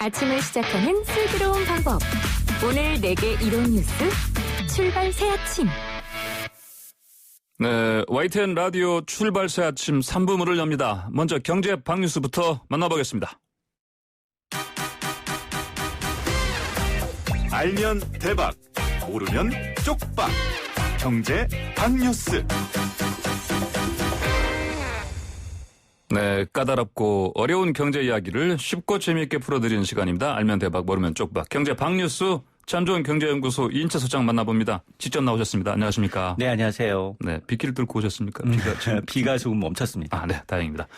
아침을 시작하는 슬기로운 방법. 오늘 내게 이런 뉴스 출발 새 아침. 네, YTN 라디오 출발 새 아침 3부 문을 엽니다. 먼저 경제 박뉴스부터 만나보겠습니다. 알면 대박, 모르면 쪽박. 경제 박뉴스. 네, 까다롭고 어려운 경제 이야기를 쉽고 재미있게 풀어드리는 시간입니다. 알면 대박, 모르면 쪽박. 경제 박뉴스 참 좋은 경제연구소 이인채 소장 만나봅니다. 직접 나오셨습니다. 안녕하십니까? 네, 안녕하세요. 네, 빗길을 뚫고 오셨습니까? 비가 조금 멈췄습니다. 아, 네, 다행입니다.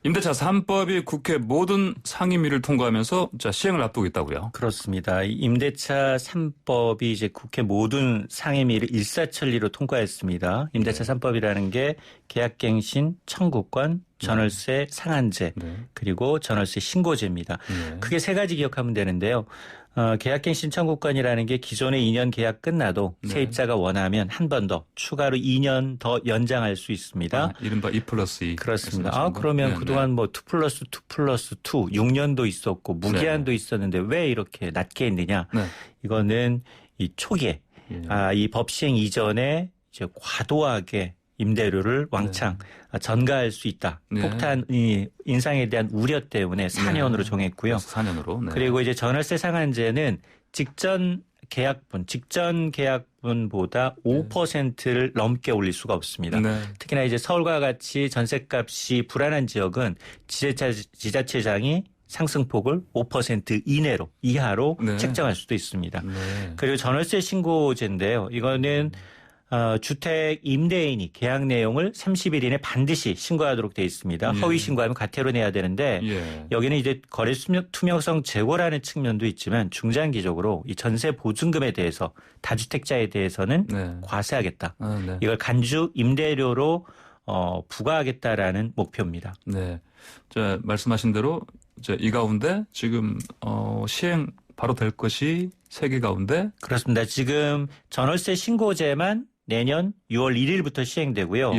임대차 3법이 국회 모든 상임위를 통과하면서 시행을 앞두고 있다고요? 그렇습니다. 임대차 3법이 이제 국회 모든 상임위를 일사천리로 통과했습니다. 임대차 3법이라는 게 계약갱신, 청구권, 전월세 상한제, 그리고 전월세 신고제입니다. 크게 세 가지 기억하면 되는데요. 계약갱신 청구권이라는 게 기존의 2년 계약 끝나도 세입자가 원하면 한 번 더 추가로 2년 더 연장할 수 있습니다. 이른바 2+2. 그렇습니다. 그러면 그동안 뭐 2+2+2, 6년도 있었고 무기한도 있었는데 왜 이렇게 낮게 했느냐. 이거는 이 초기에 이 법 시행 이전에 이제 과도하게 임대료를 왕창 전가할 수 있다. 폭탄 인상에 대한 우려 때문에 4년으로 정했고요. 4년으로. 그리고 이제 전월세 상한제는 직전 계약분보다 5%를 넘게 올릴 수가 없습니다. 특히나 이제 서울과 같이 전셋값이 불안한 지역은 지자체장이 상승폭을 5% 이하로 책정할 수도 있습니다. 그리고 전월세 신고제인데요. 이거는 주택 임대인이 계약 내용을 30일 이내 반드시 신고하도록 되어 있습니다. 허위 신고하면 과태료 내야 되는데 여기는 이제 거래 투명성 제고라는 측면도 있지만 중장기적으로 이 전세 보증금에 대해서 다주택자에 대해서는 과세하겠다. 이걸 간주 임대료로 부과하겠다라는 목표입니다. 네, 말씀하신 대로 이 가운데 지금 시행 바로 될 것이 3개 가운데 그렇습니다. 지금 전월세 신고제만 내년 6월 1일부터 시행되고요.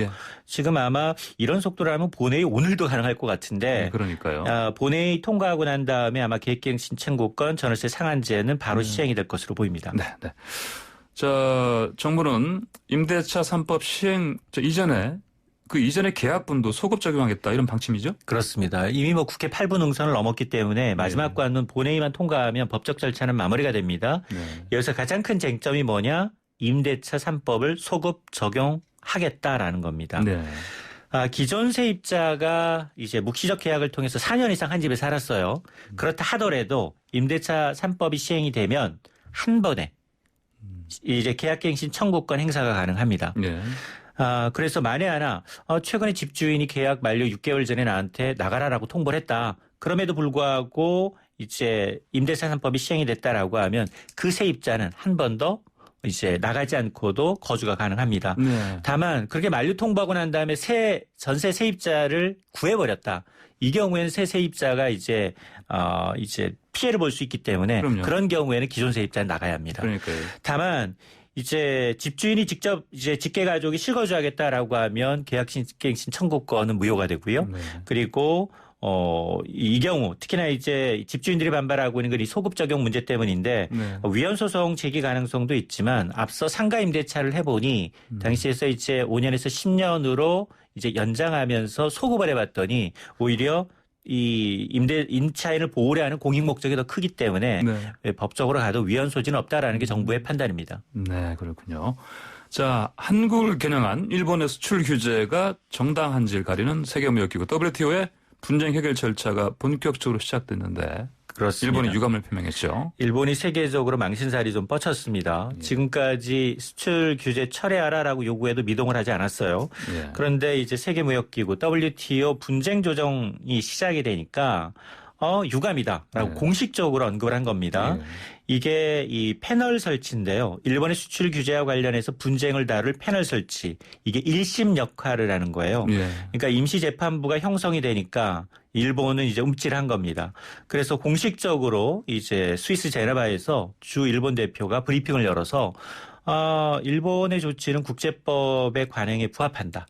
지금 아마 이런 속도라면 본회의 오늘도 가능할 것 같은데. 그러니까요. 본회의 통과하고 난 다음에 아마 계획갱신 청구권 전월세 상한제는 바로 시행이 될 것으로 보입니다. 네. 정부는 임대차 3법 시행 이전에 그 이전의 계약분도 소급 적용하겠다 이런 방침이죠? 그렇습니다. 이미 국회 8부 능선을 넘었기 때문에 마지막 관문 본회의만 통과하면 법적 절차는 마무리가 됩니다. 여기서 가장 큰 쟁점이 뭐냐? 임대차 3법을 소급 적용하겠다라는 겁니다. 기존 세입자가 이제 묵시적 계약을 통해서 4년 이상 한 집에 살았어요. 그렇다 하더라도 임대차 3법이 시행이 되면 한 번에 이제 계약갱신 청구권 행사가 가능합니다. 그래서 만에 하나 최근에 집주인이 계약 만료 6개월 전에 나한테 나가라라고 통보를 했다. 그럼에도 불구하고 이제 임대차 3법이 시행이 됐다라고 하면 그 세입자는 한 번 더 이제 나가지 않고도 거주가 가능합니다. 다만 그렇게 만료 통보하고 난 다음에 전세 세입자를 구해버렸다. 이 경우에는 새 세입자가 이제 피해를 볼 수 있기 때문에 그런 경우에는 기존 세입자는 나가야 합니다. 다만 이제 집주인이 직접 이제 직계 가족이 실거주하겠다라고 하면 계약갱신 청구권은 무효가 되고요. 그리고 이 경우 특히나 이제 집주인들이 반발하고 있는 건 이 소급 적용 문제 때문인데 위헌 소송 제기 가능성도 있지만 앞서 상가 임대차를 해보니 당시에서 이제 5년에서 10년으로 이제 연장하면서 소급을 해봤더니 오히려 이 임차인을 보호를 하는 공익 목적이 더 크기 때문에 법적으로 가도 위헌 소지는 없다라는 게 정부의 판단입니다. 네, 그렇군요. 한국을 겨냥한 일본의 수출 규제가 정당한지를 가리는 세계무역기구 WTO의 분쟁 해결 절차가 본격적으로 시작됐는데 그렇습니다. 일본이 유감을 표명했죠. 일본이 세계적으로 망신살이 좀 뻗쳤습니다. 지금까지 수출 규제 철회하라라고 요구해도 미동을 하지 않았어요. 그런데 이제 세계무역기구 WTO 분쟁 조정이 시작이 되니까 유감이다라고 공식적으로 언급을 한 겁니다. 이게 이 패널 설치인데요. 일본의 수출 규제와 관련해서 분쟁을 다룰 패널 설치. 이게 1심 역할을 하는 거예요. 그러니까 임시재판부가 형성이 되니까 일본은 이제 움찔한 겁니다. 그래서 공식적으로 이제 스위스 제네바에서 주 일본 대표가 브리핑을 열어서 일본의 조치는 국제법의 관행에 부합한다.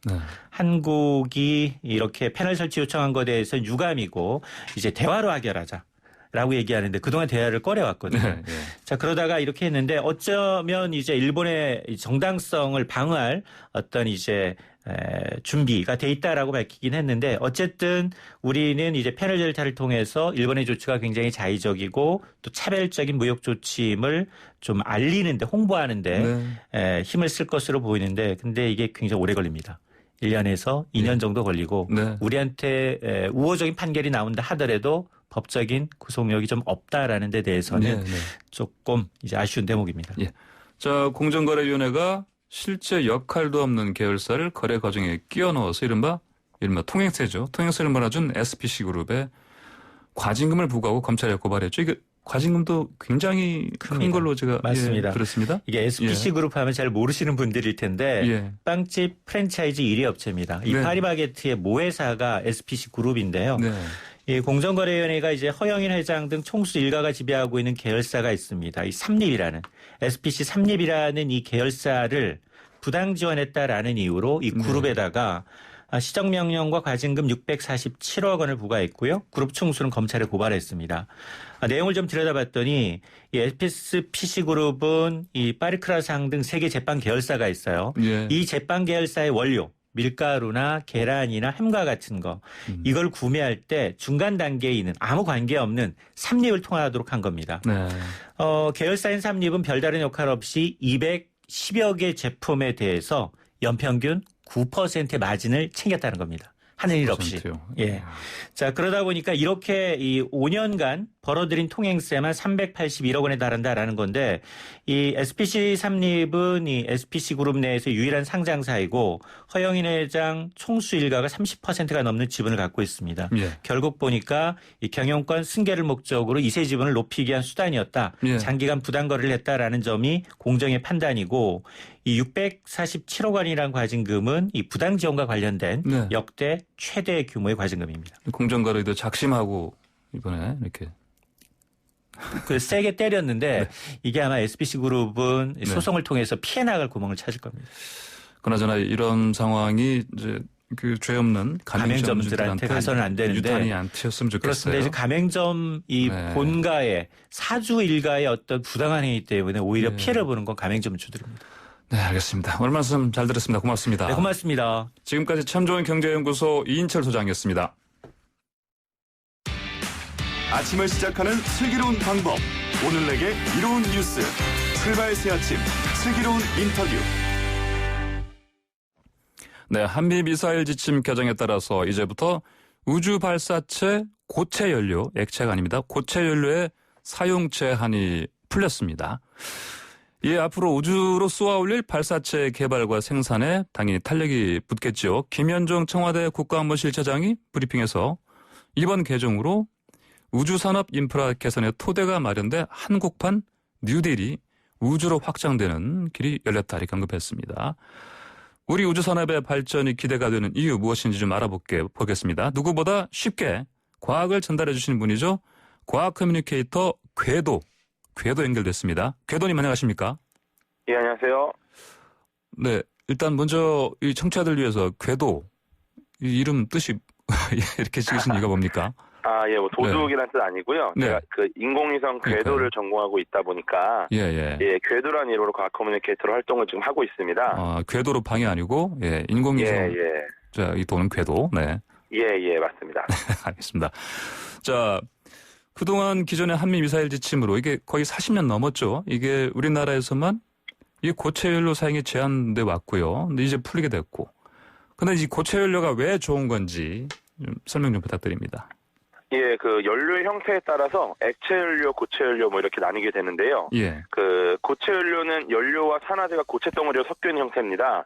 한국이 이렇게 패널 설치 요청한 것에 대해서 유감이고 이제 대화로 해결하자. 라고 얘기하는데 그동안 대화를 꺼려왔거든요. 네, 네. 자, 그러다가 이렇게 했는데 어쩌면 이제 일본의 정당성을 방어할 어떤 이제 준비가 돼 있다라고 밝히긴 했는데 어쨌든 우리는 이제 패널 델타를 통해서 일본의 조치가 굉장히 자의적이고 또 차별적인 무역 조치임을 좀 알리는데 홍보하는데 힘을 쓸 것으로 보이는데 근데 이게 굉장히 오래 걸립니다. 1년에서 2년 정도 걸리고 네. 우리한테 우호적인 판결이 나온다 하더라도 법적인 구속력이 좀 없다라는 데 대해서는 조금 이제 아쉬운 대목입니다. 예. 자, 공정거래위원회가 실제 역할도 없는 계열사를 거래 과정에 끼워 넣어서 이른바 통행세죠. 통행세를 몰아준 SPC 그룹에 과징금을 부과하고 검찰에 고발했죠. 이게 과징금도 굉장히 큰 걸로 제가 맞습니다. 들었습니다. 이게 SPC 그룹 하면 잘 모르시는 분들일 텐데 빵집 프랜차이즈 1위 업체입니다. 이 파리바게트의 모회사가 SPC 그룹인데요. 이 공정거래위원회가 이제 허영인 회장 등 총수 일가가 지배하고 있는 계열사가 있습니다. 이 삼립이라는 SPC 삼립이라는 이 계열사를 부당 지원했다라는 이유로 이 그룹에다가 시정명령과 과징금 647억 원을 부과했고요. 그룹 총수는 검찰에 고발했습니다. 내용을 좀 들여다봤더니 이 SPC 그룹은 이 파리크라상 등 세계 제빵 계열사가 있어요. 이 제빵 계열사의 원료 밀가루나 계란이나 햄과 같은 거 이걸 구매할 때 중간 단계에 있는 아무 관계없는 삼립을 통하도록 한 겁니다. 계열사인 삼립은 별다른 역할 없이 210여 개 제품에 대해서 연평균 9%의 마진을 챙겼다는 겁니다. 하는 일 없이. 예. 자, 그러다 보니까 이렇게 이 5년간 벌어들인 통행세만 381억 원에 달한다라는 건데 이 SPC 삼립은 이 SPC 그룹 내에서 유일한 상장사이고 허영인 회장 총수 일가가 30%가 넘는 지분을 갖고 있습니다. 결국 보니까 이 경영권 승계를 목적으로 이세 지분을 높이기 위한 수단이었다. 장기간 부당 거래를 했다라는 점이 공정의 판단이고 이 647억 원이라는 과징금은 이 부당 지원과 관련된 역대 최대 규모의 과징금입니다. 공정거래도 작심하고 이번에 이렇게 그 세게 때렸는데 이게 아마 SPC 그룹은 소송을 통해서 피해 나갈 구멍을 찾을 겁니다. 그나저나 이런 상황이 이제 그 죄 없는 가맹점들한테 가서는 안 되는데 유탄이 안 튀었으면 좋겠어요. 그렇습니다. 이제 가맹점 이 본가의 사주 일가의 어떤 부당한 행위 때문에 오히려 피해를 보는 건 가맹점 주들입니다. 네, 알겠습니다. 오늘 말씀 잘 들었습니다. 고맙습니다. 네, 고맙습니다. 지금까지 참 좋은 경제연구소 이인철 소장이었습니다. 아침을 시작하는 슬기로운 방법. 오늘 내게 이로운 뉴스. 출발 새 아침 슬기로운 인터뷰. 네, 한미 미사일 지침 개정에 따라서 이제부터 우주 발사체 고체 연료, 액체가 아닙니다. 고체 연료의 사용 제한이 풀렸습니다. 이 앞으로 우주로 쏘아 올릴 발사체 개발과 생산에 당연히 탄력이 붙겠죠. 김현종 청와대 국가안보실차장이 브리핑에서 이번 개정으로 우주산업 인프라 개선의 토대가 마련돼 한국판 뉴딜이 우주로 확장되는 길이 열렸다 이렇게 언급했습니다. 우리 우주산업의 발전이 기대가 되는 이유 무엇인지 좀 알아보겠습니다. 누구보다 쉽게 과학을 전달해 주시는 분이죠. 과학 커뮤니케이터 궤도 연결됐습니다. 궤도님 안녕하십니까? 예, 안녕하세요. 네, 일단 먼저 이 청취자들 위해서 궤도 이 이름 뜻이 이렇게 지으신 이유가 뭡니까? 예, 뭐 도둑이란 뜻 아니고요. 제가 그 인공위성 궤도를 전공하고 있다 보니까 궤도라는 이름으로 과학 커뮤니케이터로 활동을 지금 하고 있습니다. 궤도로 방이 아니고 인공위성. 자, 이 돈은 궤도. 네. 예, 맞습니다. 알겠습니다. 자, 그동안 기존의 한미 미사일 지침으로 이게 거의 40년 넘었죠. 이게 우리나라에서만 이 고체 연료 사용이 제한돼 왔고요. 근데 이제 풀리게 됐고. 근데 이 고체 연료가 왜 좋은 건지 좀 설명 좀 부탁드립니다. 예, 그 연료의 형태에 따라서 액체 연료, 고체 연료 뭐 이렇게 나뉘게 되는데요. 그 고체 연료는 연료와 산화제가 고체 덩어리로 섞여 있는 형태입니다.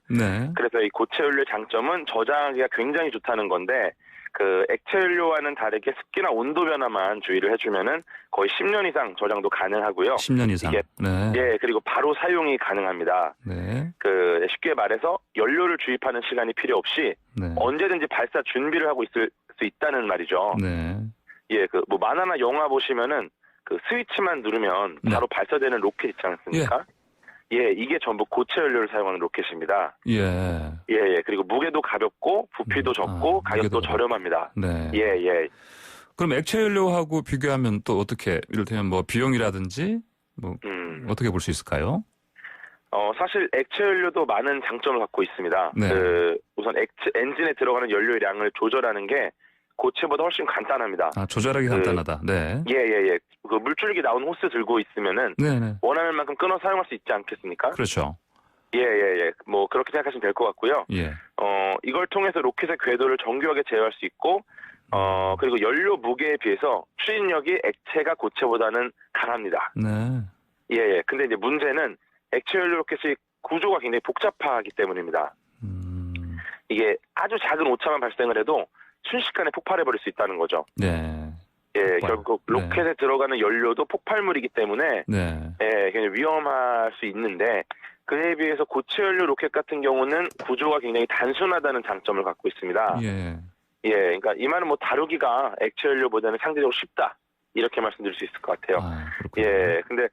그래서 이 고체 연료의 장점은 저장하기가 굉장히 좋다는 건데 그 액체 연료와는 다르게 습기나 온도 변화만 주의를 해주면은 거의 10년 이상 저장도 가능하고요. 10년 이상. 그리고 바로 사용이 가능합니다. 그 쉽게 말해서 연료를 주입하는 시간이 필요 없이 언제든지 발사 준비를 하고 있을 수 있다는 말이죠. 그 뭐 만화나 영화 보시면은 그 스위치만 누르면 바로 발사되는 로켓 있지 않습니까? 이게 전부 고체 연료를 사용하는 로켓입니다. 그리고 무게도 가볍고 부피도 적고 가격도 저렴합니다. 그럼 액체 연료하고 비교하면 또 어떻게, 이를테면 뭐 비용이라든지 뭐 어떻게 볼 수 있을까요? 사실 액체 연료도 많은 장점을 갖고 있습니다. 네. 우선 엔진에 들어가는 연료의 양을 조절하는 게 고체보다 훨씬 간단합니다. 조절하기 간단하다. 네. 예. 그 물줄기 나온 호스 들고 있으면은 네네. 원하는 만큼 끊어 사용할 수 있지 않겠습니까? 그렇죠. 예. 뭐 그렇게 생각하시면 될 것 같고요. 예. 이걸 통해서 로켓의 궤도를 정교하게 제어할 수 있고, 그리고 연료 무게에 비해서 추진력이 액체가 고체보다는 강합니다. 네. 예. 근데 이제 문제는 액체 연료 로켓의 구조가 굉장히 복잡하기 때문입니다. 이게 아주 작은 오차만 발생을 해도 순식간에 폭발해버릴 수 있다는 거죠. 네. 예, 결국 로켓에 들어가는 연료도 폭발물이기 때문에 네. 예, 굉장히 위험할 수 있는데 그에 비해서 고체 연료 로켓 같은 경우는 구조가 굉장히 단순하다는 장점을 갖고 있습니다. 예. 그러니까 이 말은 뭐 다루기가 액체 연료보다는 상대적으로 쉽다 이렇게 말씀드릴 수 있을 것 같아요. 그렇군요. 예, 근데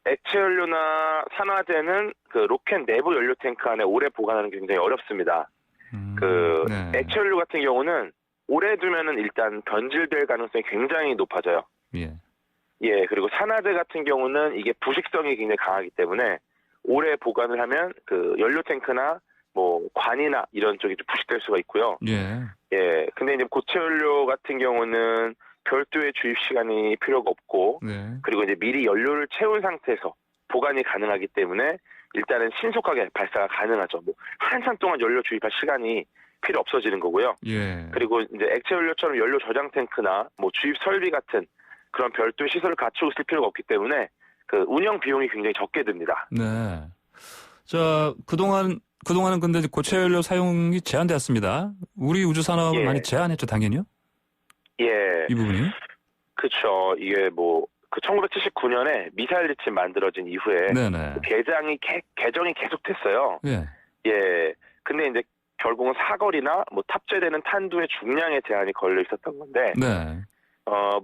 액체 연료나 산화제는 그 로켓 내부 연료 탱크 안에 오래 보관하는 게 굉장히 어렵습니다. 네. 액체 연료 같은 경우는 오래 두면은 일단 변질될 가능성이 굉장히 높아져요. 예, 그리고 산화제 같은 경우는 이게 부식성이 굉장히 강하기 때문에 오래 보관을 하면 그 연료 탱크나 뭐 관이나 이런 쪽이 좀 부식될 수가 있고요. 예, 근데 이제 고체 연료 같은 경우는 별도의 주입 시간이 필요가 없고, 그리고 이제 미리 연료를 채운 상태에서 보관이 가능하기 때문에 일단은 신속하게 발사가 가능하죠. 뭐 한참 동안 연료 주입할 시간이 필요 없어지는 거고요. 그리고 이제 액체 연료처럼 연료 저장 탱크나 뭐 주입 설비 같은 그런 별도의 시설을 갖추고 있을 필요가 없기 때문에 그 운영 비용이 굉장히 적게 듭니다. 네. 자, 그동안은 근데 고체 연료 사용이 제한되었습니다. 우리 우주 산업을 많이 제한했죠, 당연히요? 예. 이 부분이? 그렇죠. 이게 뭐 그 1979년에 미사일 지침 만들어진 이후에 개정이 계속됐어요. 예. 근데 이제 결국은 사거리나 뭐 탑재되는 탄두의 중량에 제한이 걸려 있었던 건데,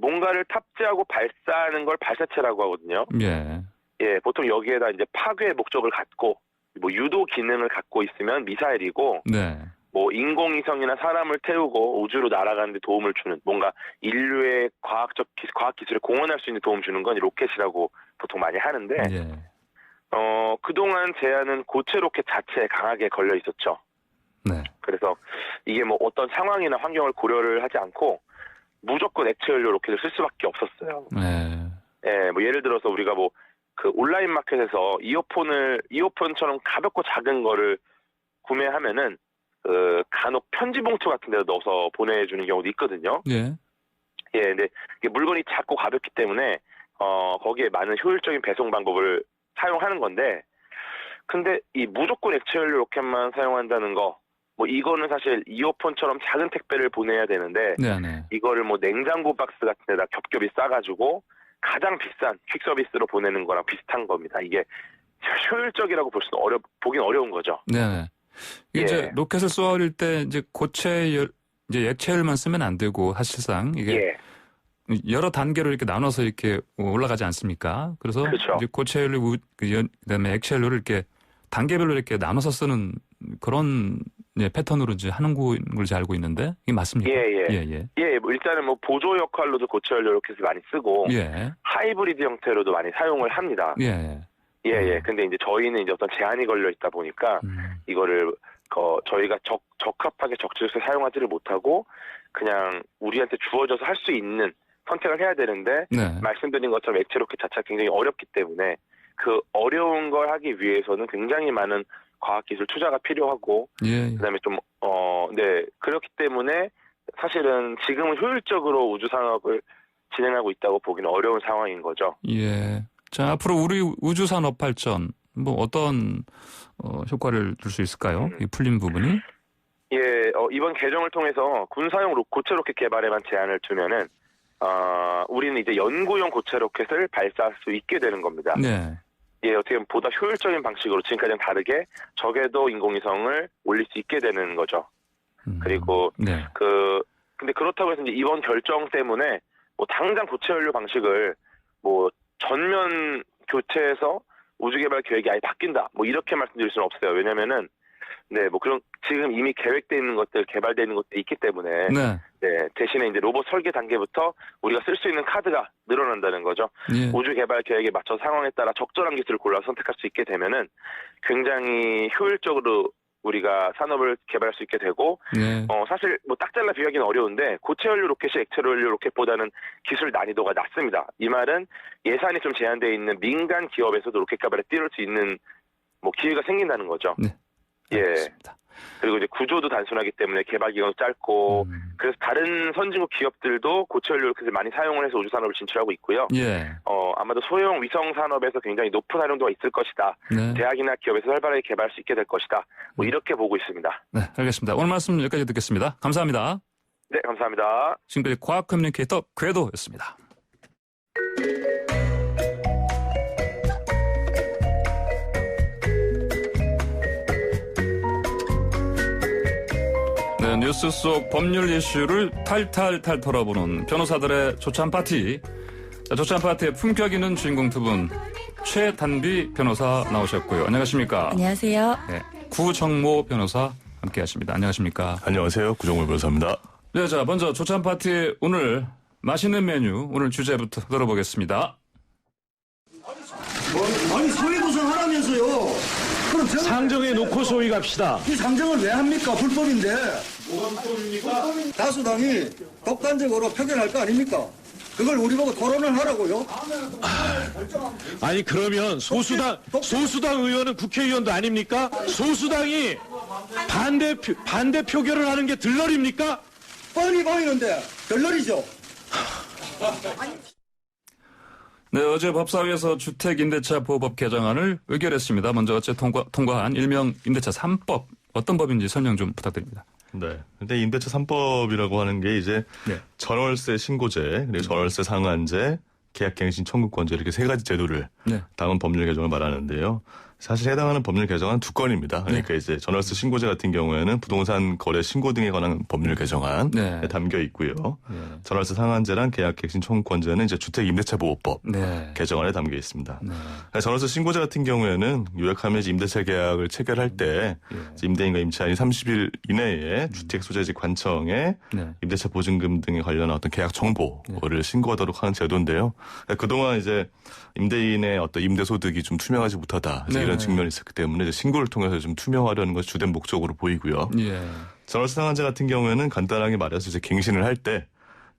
뭔가를 탑재하고 발사하는 걸 발사체라고 하거든요. 예, 보통 여기에다 이제 파괴 목적을 갖고 뭐 유도 기능을 갖고 있으면 미사일이고, 뭐 인공위성이나 사람을 태우고 우주로 날아가는 데 도움을 주는 뭔가 인류의 과학 기술에 공헌할 수 있는 도움 주는 건 로켓이라고 보통 많이 하는데, 그동안 제한은 고체 로켓 자체에 강하게 걸려 있었죠. 그래서 이게 뭐 어떤 상황이나 환경을 고려를 하지 않고 무조건 액체 연료 로켓을 쓸 수밖에 없었어요. 예, 뭐 예를 들어서 우리가 뭐 그 온라인 마켓에서 이어폰처럼 가볍고 작은 거를 구매하면은 그 간혹 편지 봉투 같은 데다 넣어서 보내주는 경우도 있거든요. 예, 근데 이게 물건이 작고 가볍기 때문에 거기에 많은 효율적인 배송 방법을 사용하는 건데, 근데 이 무조건 액체 연료 로켓만 사용한다는 거, 뭐 이거는 사실 이어폰처럼 작은 택배를 보내야 되는데 이거를 뭐 냉장고 박스 같은 데다 겹겹이 싸가지고 가장 비싼 퀵 서비스로 보내는 거랑 비슷한 겁니다. 이게 효율적이라고 보긴 어려운 거죠. 이게 이제 로켓을 쏘아올릴 때 이제 이제 액체열만 쓰면 안 되고 사실상 이게 여러 단계로 이렇게 나눠서 이렇게 올라가지 않습니까? 그래서 이제 고체 연료, 그다음에 액체 연료를 이렇게 단계별로 이렇게 나눠서 쓰는 그런 패턴으로 이제 하는 걸 잘 알고 있는데 이게 맞습니까? 뭐 일단은 뭐 보조 역할로도 고체 연료 로켓을 많이 쓰고 하이브리드 형태로도 많이 사용을 합니다. 근데 이제 저희는 이제 어떤 제한이 걸려 있다 보니까 이거를 저희가 적합하게 적절히 사용하지를 못하고 그냥 우리한테 주어져서 할 수 있는 선택을 해야 되는데, 말씀드린 것처럼 액체 로켓 자체가 굉장히 어렵기 때문에 그 어려운 걸 하기 위해서는 굉장히 많은 과학기술 투자가 필요하고, 그다음에 좀 그렇기 때문에 사실은 지금은 효율적으로 우주 산업을 진행하고 있다고 보기는 어려운 상황인 거죠. 자, 앞으로 우리 우주 산업 발전 뭐 어떤 효과를 줄 수 있을까요? 이 풀린 부분이? 이번 개정을 통해서 군사용 고체 로켓 개발에만 제한을 두면은 우리는 이제 연구용 고체 로켓을 발사할 수 있게 되는 겁니다. 어떻게 보면 보다 효율적인 방식으로 지금까지는 다르게 적에도 인공위성을 올릴 수 있게 되는 거죠. 그리고 근데 그렇다고 해서 이제 이번 결정 때문에 뭐 당장 고체 연료 방식을 뭐 전면 교체해서 우주 개발 계획이 아예 바뀐다, 뭐 이렇게 말씀드릴 수는 없어요. 왜냐면은 네, 뭐 그런 지금 이미 계획되어 있는 것들, 개발되어 있는 것들이 있기 때문에 네. 네, 대신에 이제 로봇 설계 단계부터 우리가 쓸 수 있는 카드가 늘어난다는 거죠. 예. 우주 개발 계획에 맞춰 상황에 따라 적절한 기술을 골라 선택할 수 있게 되면은 굉장히 효율적으로 우리가 산업을 개발할 수 있게 되고, 예. 사실 뭐 딱 잘라 비교하기는 어려운데 고체 연료 로켓이 액체 연료 로켓보다는 기술 난이도가 낮습니다. 이 말은 예산이 좀 제한되어 있는 민간 기업에서도 로켓 개발에 뛰어들 수 있는 뭐 기회가 생긴다는 거죠. 네. 알겠습니다. 예. 그리고 이제 구조도 단순하기 때문에 개발 기간도 짧고, 그래서 다른 선진국 기업들도 고체 연료 로켓을 많이 사용을 해서 우주 산업을 진출하고 있고요. 예. 아마도 소형 위성 산업에서 굉장히 높은 활용도가 있을 것이다. 네. 대학이나 기업에서 활발하게 개발할 수 있게 될 것이다. 뭐 이렇게 보고 있습니다. 네, 알겠습니다. 오늘 말씀 여기까지 듣겠습니다. 감사합니다. 네, 감사합니다. 지금까지 과학 커뮤니케이터 궤도였습니다. 네, 뉴스 속 법률 이슈를 탈탈탈 털어보는 변호사들의 조찬 파티. 자, 조찬 파티의 품격 있는 주인공 두 분, 최단비 변호사 나오셨고요. 안녕하십니까? 안녕하세요. 네, 구정모 변호사 함께하십니다. 안녕하십니까? 안녕하세요. 구정모 변호사입니다. 네, 자, 먼저 조찬 파티 오늘 맛있는 메뉴, 오늘 주제부터 들어보겠습니다. 아니 소위 구성하라면서요. 그럼 상정해 놓고 소위 갑시다. 이 상정을 왜 합니까? 불법인데. 뭐가 불법입니까? 다수당이 독단적으로 표결할 거 아닙니까? 그걸 우리 보고 토론을 하라고요? 아니 그러면 소수당 의원은 국회의원도 아닙니까? 소수당이 반대 표결을 하는 게 들러리입니까? 뻔히 보이는데 별놀이죠. 네, 어제 법사위에서 주택임대차 보호법 개정안을 의결했습니다. 먼저 어제 통과한 일명 임대차 3법, 어떤 법인지 설명 좀 부탁드립니다. 네. 근데 임대차 3법이라고 하는 게 이제 네. 전월세 신고제, 그리고 전월세 상한제, 계약갱신 청구권제 이렇게 세 가지 제도를 네. 담은 법률 개정을 말하는데요. 사실 해당하는 법률 개정안 두 건입니다. 그러니까 이제 전월세 신고제 같은 경우에는 부동산 거래 신고 등에 관한 법률 개정안에 네. 담겨 있고요. 네. 전월세 상한제랑 계약갱신 청구권제는 이제 주택 임대차 보호법 네. 개정안에 담겨 있습니다. 네. 전월세 신고제 같은 경우에는 요약하면 임대차 계약을 체결할 때 임대인과 임차인이 30일 이내에 주택 소재지 관청에 네. 임대차 보증금 등에 관련한 어떤 계약 정보를 신고하도록 하는 제도인데요. 그동안 이제 임대인의 어떤 임대 소득이 좀 투명하지 못하다 이런 측면이 있었기 때문에 이제 신고를 통해서 좀 투명하려는 것이 주된 목적으로 보이고요. 예. 전월세 상한제 같은 경우에는 간단하게 말해서 이제 갱신을 할 때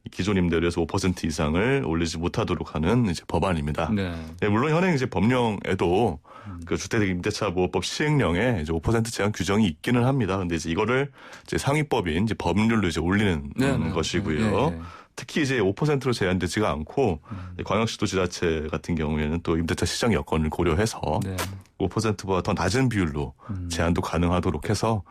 기존 임대료에서 5% 이상을 올리지 못하도록 하는 이제 법안입니다. 네. 네, 물론 현행 이제 법령에도 그 주택 임대차 보호법 시행령에 이제 5% 제한 규정이 있기는 합니다. 근데 이제 이거를 이제 상위법인 이제 법률로 이제 올리는 것이고요. 특히 이제 5%로 제한되지가 않고 광역시도지자체 같은 경우에는 또 임대차 시장 여건을 고려해서 5%보다 더 낮은 비율로 제한도 가능하도록 해서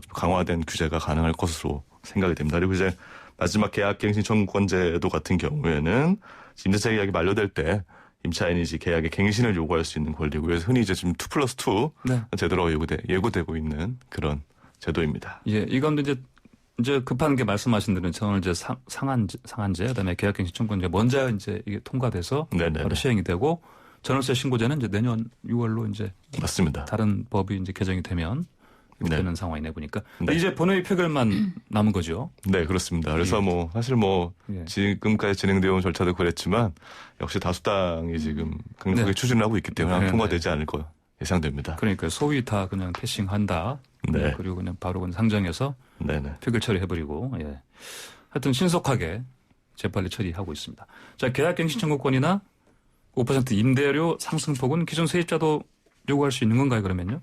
강화된 규제가 가능할 것으로 생각이 됩니다. 그리고 이제 마지막 계약갱신 청구권제도 같은 경우에는 임대차 계약이 만료될 때 임차인이 이제 계약의 갱신을 요구할 수 있는 권리고요. 그래서 흔히 이제 지금 2+2 제도로 예고되고 있는 그런 제도입니다. 예, 이 가운데 이제 급한 게 말씀하신 대로 저는 이제 상한제, 그다음에 계약갱신 청구권제 먼저 이제 이게 통과돼서 바로 시행이 되고 전월세 신고제는 이제 내년 6월로 이제 맞습니다. 다른 법이 이제 개정이 되면 되는 상황이네 보니까 네. 이제 본회의 표결만 남은 거죠. 네, 그렇습니다. 그래서 뭐 사실 지금까지 진행되어 온 절차도 그랬지만 역시 다수당이 지금 강력하게 추진을 하고 있기 때문에 통과되지 않을 거 예상됩니다. 그러니까 소위 다 그냥 패싱한다. 네. 그리고 그냥 바로 그냥 상정해서 표결 처리해버리고 하여튼 신속하게 재빨리 처리하고 있습니다. 자, 계약갱신 청구권이나 5% 임대료 상승폭은 기존 세입자도 요구할 수 있는 건가요, 그러면요?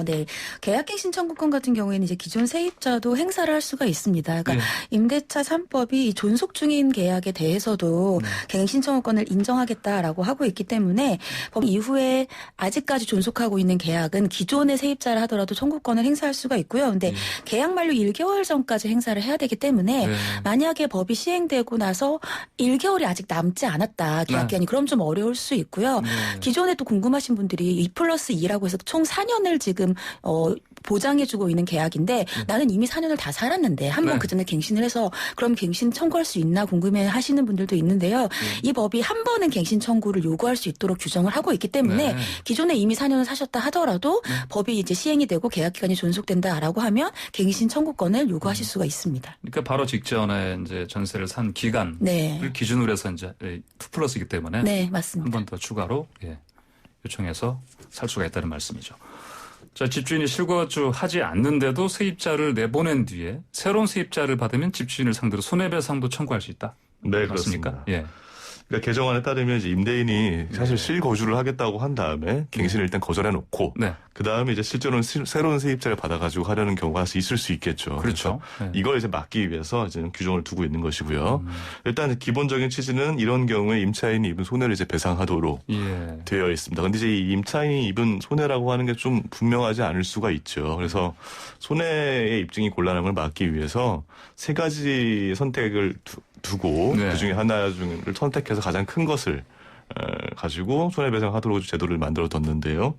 네. 계약갱신 청구권 같은 경우에는 이제 기존 세입자도 행사를 할 수가 있습니다. 그러니까 임대차 3법이 존속 중인 계약에 대해서도 갱신 청구권을 인정하겠다라고 하고 있기 때문에 법 이후에 아직까지 존속하고 있는 계약은 기존의 세입자를 하더라도 청구권을 행사할 수가 있고요. 근데 계약 만료 1개월 전까지 행사를 해야 되기 때문에 만약에 법이 시행되고 나서 1개월이 아직 남지 않았다. 계약 기간이 그럼 좀 어려울 수 있고요. 기존에 또 궁금하신 분들이 2+2라고 해서 총 4년을 지금 보장해주고 있는 계약인데 나는 이미 4년을 다 살았는데 한 번 그전에 갱신을 해서 그럼 갱신 청구할 수 있나 궁금해하시는 분들도 있는데요. 이 법이 한 번은 갱신 청구를 요구할 수 있도록 규정을 하고 있기 때문에 기존에 이미 4년을 사셨다 하더라도 법이 이제 시행이 되고 계약 기간이 존속된다라고 하면 갱신 청구권을 요구하실 수가 있습니다. 그러니까 바로 직전에 이제 전세를 산 기간을 기준으로 해서 이제 2+이기 때문에 네, 맞습니다. 한 번 더 추가로 요청해서 살 수가 있다는 말씀이죠. 자, 집주인이 실거주하지 않는데도 세입자를 내보낸 뒤에 새로운 세입자를 받으면 집주인을 상대로 손해배상도 청구할 수 있다. 네, 맞습니까? 그렇습니다. 예. 그러니까 개정안에 따르면 이제 임대인이 사실 실거주를 하겠다고 한 다음에 갱신을 일단 거절해 놓고 그 다음에 이제 실제로는 새로운 세입자를 받아가지고 하려는 경우가 있을 수 있겠죠. 그렇죠. 이걸 이제 막기 위해서 이제 규정을 두고 있는 것이고요. 일단 기본적인 취지는 이런 경우에 임차인이 입은 손해를 이제 배상하도록 되어 있습니다. 근데 이제 이 임차인이 입은 손해라고 하는 게 좀 분명하지 않을 수가 있죠. 그래서 손해의 입증이 곤란한 걸 막기 위해서 세 가지 선택을 두고 그중에 하나를 선택해서 가장 큰 것을 가지고 손해배상하도록 제도를 만들어 뒀는데요.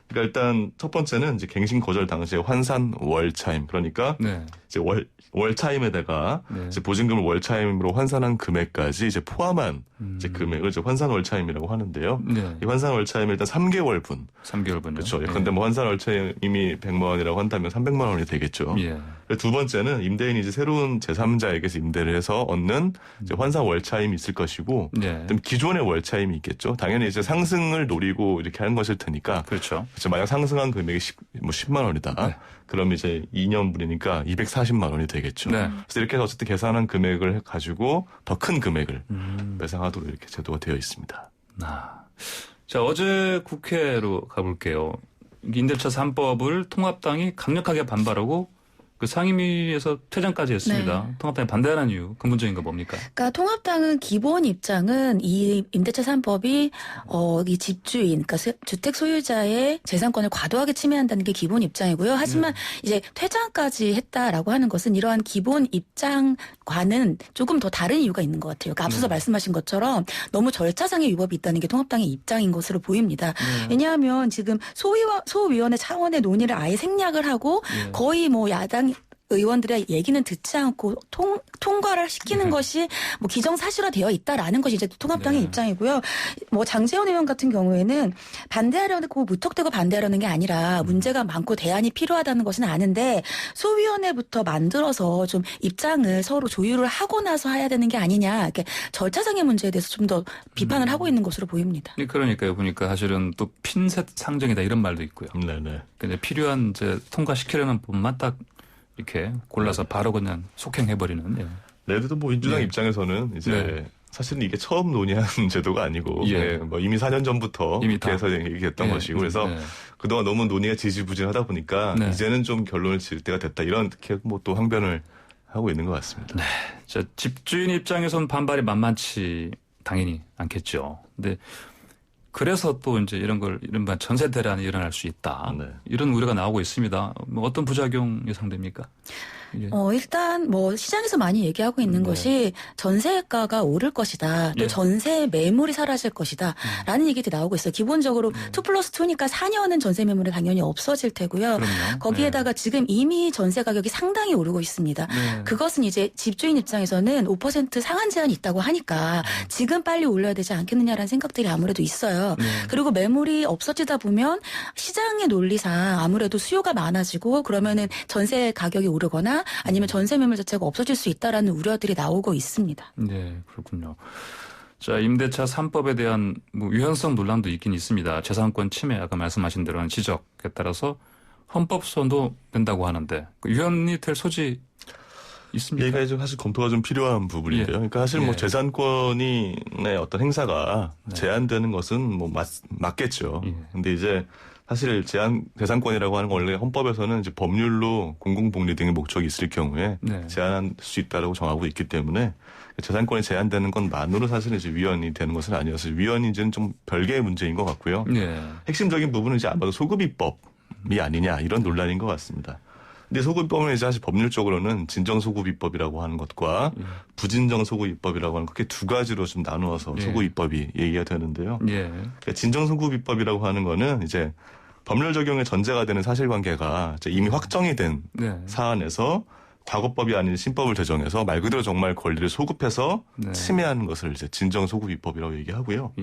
그러니까 일단 첫 번째는 이제 갱신 거절 당시에 환산 월차임, 그러니까 이제 월차임에다가 이제 보증금을 월차임으로 환산한 금액까지 이제 포함한 이제 금액을 이제 환산 월차임이라고 하는데요. 이 환산 월차임을 일단 3개월분. 3개월분요. 그렇죠. 그런데 뭐 환산 월차임이 100만 원이라고 한다면 300만 원이 되겠죠. 두 번째는 임대인이 이제 새로운 제3자에게서 임대를 해서 얻는 이제 환산 월차임이 있을 것이고, 기존의 월차임이 있겠죠. 당연히 이제 상승을 노리고 이렇게 하는 것일 테니까. 그렇죠. 만약 상승한 금액이 10만 원이다. 그럼 이제 2년분이니까 240만 원이 되겠죠. 그래서 이렇게 해서 어쨌든 계산한 금액을 가지고 더 큰 금액을 배상하도록 이렇게 제도가 되어 있습니다. 자, 어제 국회로 가볼게요. 임대차 3법을 통합당이 강력하게 반발하고 그 상임위에서 퇴장까지 했습니다. 통합당이 반대하는 이유, 근본적인 거 뭡니까? 그러니까 통합당은 기본 입장은 이 임대차 3법이 이 집주인, 그러니까 주택 소유자의 재산권을 과도하게 침해한다는 게 기본 입장이고요. 하지만 이제 퇴장까지 했다라고 하는 것은 이러한 기본 입장과는 조금 더 다른 이유가 있는 것 같아요. 그러니까 앞서서 말씀하신 것처럼 너무 절차상의 위법이 있다는 게 통합당의 입장인 것으로 보입니다. 왜냐하면 지금 소위원회 차원의 논의를 아예 생략을 하고 거의 뭐 야당 의원들의 얘기는 듣지 않고 통과를 시키는 것이 뭐 기정사실화되어 있다라는 것이 이제 통합당의 입장이고요. 뭐 장제원 의원 같은 경우에는 반대하려고 무턱대고 반대하려는 게 아니라 문제가 많고 대안이 필요하다는 것은 아는데 소위원회부터 만들어서 좀 입장을 서로 조율을 하고 나서 해야 되는 게 아니냐, 이렇게 절차상의 문제에 대해서 좀 더 비판을 하고 있는 것으로 보입니다. 그러니까요. 보니까 사실은 또 핀셋 상정이다 이런 말도 있고요. 근데 필요한 이제 통과시키려는 부분만 딱 이렇게 골라서 바로 그냥 속행해버리는. 그래도 뭐 민주당 입장에서는 이제 사실은 이게 처음 논의한 제도가 아니고 뭐 이미 4년 전부터 이렇게 해서 얘기했던 것이고, 그래서 그동안 너무 논의가 지지부진하다 보니까 이제는 좀 결론을 지을 때가 됐다, 이런 뭐 또 항변을 하고 있는 것 같습니다. 자, 집주인 입장에선 반발이 만만치 당연히 않겠죠. 근데 그래서 또 이제 이른바 전세 대란이 일어날 수 있다. 이런 우려가 나오고 있습니다. 뭐 어떤 부작용 예상됩니까? 일단 뭐 시장에서 많이 얘기하고 있는 것이 전세가가 오를 것이다. 또 전세 매물이 사라질 것이다. 라는 얘기들이 나오고 있어요. 기본적으로 2+2니까 4년은 전세 매물이 당연히 없어질 테고요. 거기에다가 지금 이미 전세 가격이 상당히 오르고 있습니다. 그것은 이제 집주인 입장에서는 5% 상한 제한이 있다고 하니까 지금 빨리 올려야 되지 않겠느냐라는 생각들이 아무래도 있어요. 그리고 매물이 없어지다 보면 시장의 논리상 아무래도 수요가 많아지고 그러면은 전세 가격이 오르거나 아니면 전세 매물 자체가 없어질 수 있다라는 우려들이 나오고 있습니다. 네, 그렇군요. 자, 임대차 3법에 대한 뭐 유연성 논란도 있긴 있습니다. 재산권 침해, 아까 말씀하신 대로 한 지적에 따라서 헌법소원도 된다고 하는데 유연이 될 소지 있습니까? 얘가 좀 사실 검토가 좀 필요한 부분인데요. 그러니까 사실 뭐 재산권의 어떤 행사가 제한되는 것은 뭐 맞겠죠. 근데 이제 사실 재산권이라고 하는 건 원래 헌법에서는 이제 법률로 공공복리 등의 목적이 있을 경우에 제한할 수 있다라고 정하고 있기 때문에 재산권이 제한되는 것만으로 사실은 이제 위헌이 되는 것은 아니어서 위헌이 이제는 좀 별개의 문제인 것 같고요. 핵심적인 부분은 이제 아마도 소급입법이 아니냐, 이런 논란인 것 같습니다. 근데 소급입법은 이제 사실 법률적으로는 진정소급입법이라고 하는 것과 부진정소급입법이라고 하는 그렇게 두 가지로 좀 나누어서 소급입법이 얘기가 되는데요. 그러니까 진정소급입법이라고 하는 거는 이제 법률 적용의 전제가 되는 사실관계가 이미 확정이 된 사안에서 과거법이 아닌 신법을 제정해서 말 그대로 정말 권리를 소급해서 침해하는 것을 이제 진정 소급 위법이라고 얘기하고요.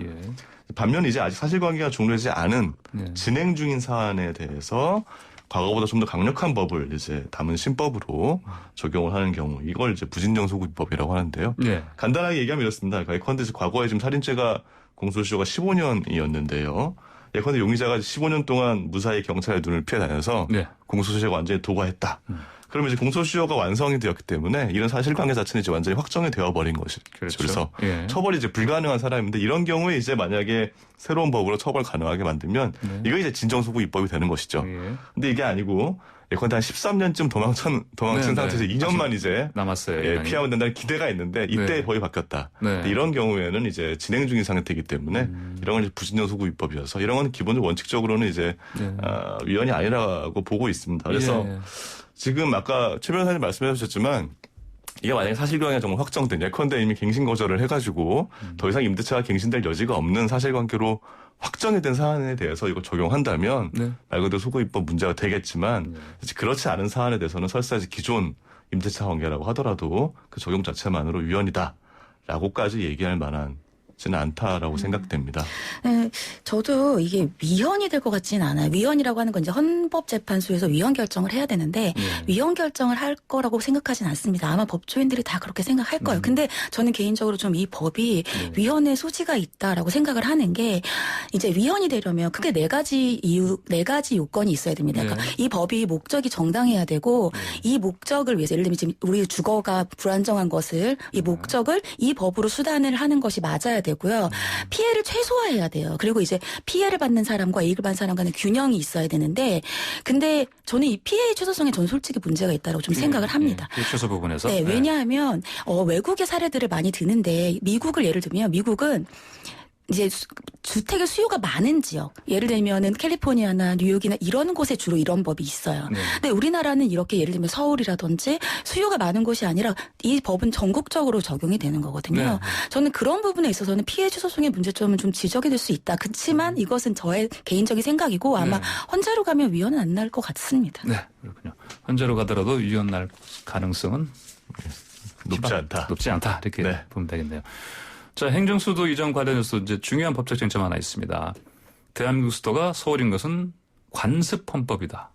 반면 이제 아직 사실관계가 종료되지 않은 진행 중인 사안에 대해서 과거보다 좀 더 강력한 법을 이제 담은 신법으로 적용을 하는 경우 이걸 이제 부진정 소급 위법이라고 하는데요. 간단하게 얘기하면 이렇습니다. 예컨대 과거에 지금 살인죄가 공소시효가 15년이었는데요. 예컨대 용의자가 15년 동안 무사히 경찰의 눈을 피해 다녀서 공소시효가 완전히 도과했다. 그러면 이제 공소시효가 완성이 되었기 때문에 이런 사실관계 자체는 이제 완전히 확정이 되어버린 것이죠. 그렇죠. 그래서 처벌이 이제 불가능한 사람인데 이런 경우에 이제 만약에 새로운 법으로 처벌 가능하게 만들면 이거 이제 진정소급 입법이 되는 것이죠. 근데 이게 아니고 예컨대 한 13년쯤 도망친 상태에서 2년만 이제 남았어요. 피하면 된다는 기대가 있는데 이때 법이 바뀌었다. 이런 경우에는 이제 진행 중인 상태이기 때문에 이런 건 이제 부진정소급 입법이어서 이런 건 기본적으로 원칙적으로는 이제 위헌이 아니라고 보고 있습니다. 그래서 지금 아까 최 변호사님 말씀해 주셨지만 이게 만약에 사실관계가 정말 확정된 예컨대 이미 갱신 거절을 해가지고 더 이상 임대차가 갱신될 여지가 없는 사실관계로 확정이 된 사안에 대해서 이거 적용한다면 말 그대로 소급입법 문제가 되겠지만 그렇지 않은 사안에 대해서는 설사 기존 임대차 관계라고 하더라도 그 적용 자체만으로 위헌이다라고까지 얘기할 만한 지는 않다라고 생각됩니다. 네, 저도 이게 위헌이 될 것 같지는 않아요. 위헌이라고 하는 건 이제 헌법재판소에서 위헌 결정을 해야 되는데 위헌 결정을 할 거라고 생각하지는 않습니다. 아마 법조인들이 다 그렇게 생각할 거예요. 근데 저는 개인적으로 좀 이 법이 위헌의 소지가 있다라고 생각을 하는 게 이제 위헌이 되려면 크게 네 가지 요건이 있어야 됩니다. 그러니까 이 법이 목적이 정당해야 되고 이 목적을 위해서 예를 들면 지금 우리 주거가 불안정한 것을 이 목적을 이 법으로 수단을 하는 것이 맞아야 되고요. 피해를 최소화해야 돼요. 그리고 이제 피해를 받는 사람과 이익을 받는 사람 간의 균형이 있어야 되는데 근데 저는 이 피해의 최소성에 저는 솔직히 문제가 있다고 좀 생각을 합니다. 최소 부분에서. 네, 왜냐하면 외국의 사례들을 많이 드는데 미국을 예를 들면 미국은 이제 주택의 수요가 많은 지역, 예를 들면은 캘리포니아나 뉴욕이나 이런 곳에 주로 이런 법이 있어요. 근데 우리나라는 이렇게 예를 들면 서울이라든지 수요가 많은 곳이 아니라 이 법은 전국적으로 적용이 되는 거거든요. 저는 그런 부분에 있어서는 피해 취소성의 문제점은 좀 지적이 될 수 있다. 그렇지만 이것은 저의 개인적인 생각이고 아마 헌재로 가면 위헌은 안 날 것 같습니다. 네, 그렇군요. 헌재로 가더라도 위헌 날 가능성은 높지 않다. 이렇게 보면 되겠네요. 자, 행정수도 이전 관련해서 이제 중요한 법적 쟁점 하나 있습니다. 대한민국 수도가 서울인 것은 관습헌법이다.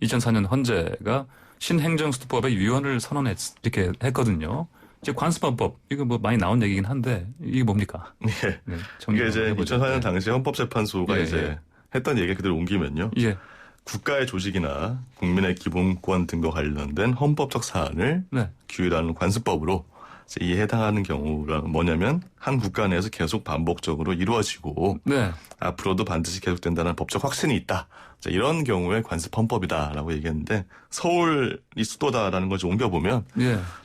2004년 헌재가 신행정수도법의 위헌을 이렇게 했거든요. 이제 관습헌법, 이거 뭐 많이 나온 얘기긴 한데, 이게 뭡니까? 이게 이제 2004년 당시 헌법재판소가 이제 했던 얘기 그대로 옮기면요. 국가의 조직이나 국민의 기본권 등과 관련된 헌법적 사안을 규율하는 관습법으로 이에 해당하는 경우가 뭐냐면 한 국가 내에서 계속 반복적으로 이루어지고 앞으로도 반드시 계속된다는 법적 확신이 있다. 자, 이런 경우에 관습헌법이다라고 얘기했는데 서울이 수도다라는 걸 좀 옮겨보면